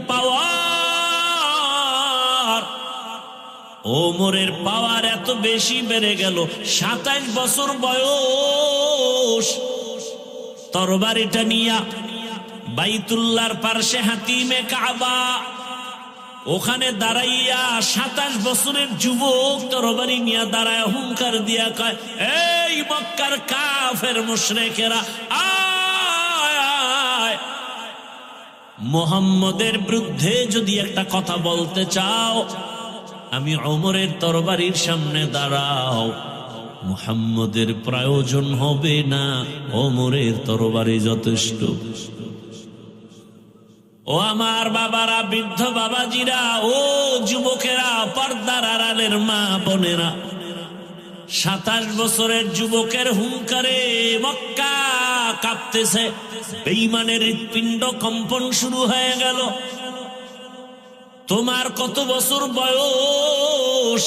পাওয়ার, ওমরের পাওয়ার এত বেশি বেড়ে গেল। 27 বছর বয়স, তরবারিটা নিয়া বাইতুল্লাহর পার্শ্বে হাতিমে কাবা, ওখানে দাঁড়াইয়া 27 বছরের যুবক তরবারি নিয়া দাঁড়ায় হুঙ্কার দিয়া কয়, এই মক্কার কাফের মুশরিকেরা, আয়, মুহাম্মদের বিরুদ্ধে যদি একটা কথা বলতে চাও, আমি ওমরের তরবারির সামনে দাঁড়াও, মুহাম্মদের প্রয়োজন হবে না, ওমরের তরবারি যথেষ্ট। ও আমার বাবারা, বৃদ্ধ বাবাজিরা, ও যুবকেরা, পর্দার আড়ালের মা বোনেরা, 27 বছরের যুবকের হুঙ্কারে মক্কা কাঁপতেছে, বেঈমানের হৃৎপিণ্ড কম্পন শুরু হয়ে গেল। তোমার কত বছর বয়স?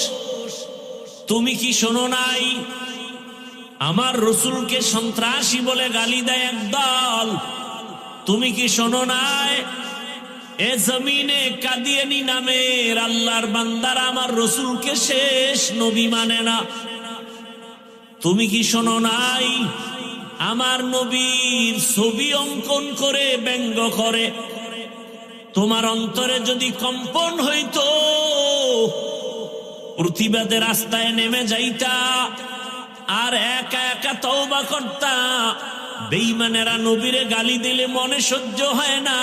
তুমি কি শোনো নাই আমার রসুলকে সন্ত্রাসী বলে গালি দেয় একদল? তুমি কি শোনো নাই এ জমিনে কাদিয়ানী নামের আল্লাহর বান্দারা আমার রসুলকে শেষ নবী মানে না? তুমি কি শোনো নাই আমার নবীর ছবি অঙ্কন করে ব্যঙ্গ করে? তোমার অন্তরে যদি কম্পন হইতো, প্রতিবাদের রাস্তায় নেমে যাইতা আর একা একা তওবা করতা। বেঈমানেরা নবীরে গালি দিলে মনে সহ্য হয় না,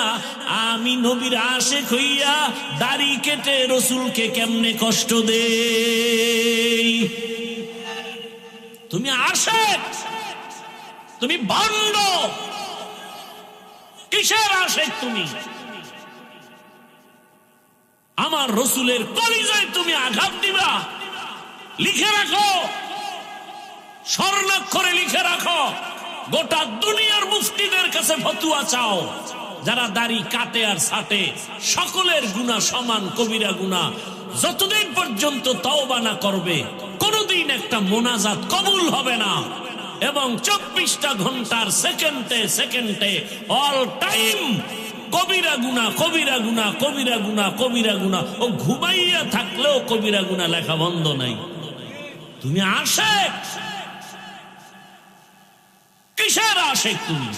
আমি নবীর আশিক হইয়া দাড়ি কেটে রসুলকে কেমনে কষ্ট দেই। তুমি আশিক, তুমি ভণ্ড, কিসের আশিক তুমি? আমার রসুলের কলিজায় তুমি আঘাত দিবা? লিখে রাখো, স্বর্ণাক্ষরে লিখে রাখো, গোটা দুনিয়ার মুফতিদের কাছে ফতুয়া চাও, যারা দাড়ি কাটে আর ছাটে সকলের গুনাহ সমান, কবিরা গুনাহ। যতদিন পর্যন্ত তওবা না করবে কোনদিন একটা মোনাজাত কবুল হবে না। এবং 24টা ঘন্টার সেকেন্ডে সেকেন্ডে অল টাইম কবিরা গুনাহ, কবিরা গুনাহ, কবিরা গুনাহ, কবিরা গুনাহ। ও ঘুমাইয়া থাকলেও কবিরা গুনাহ লেখা বন্ধ নাই। তুমি আশিক, কিসের আশিক তুমি?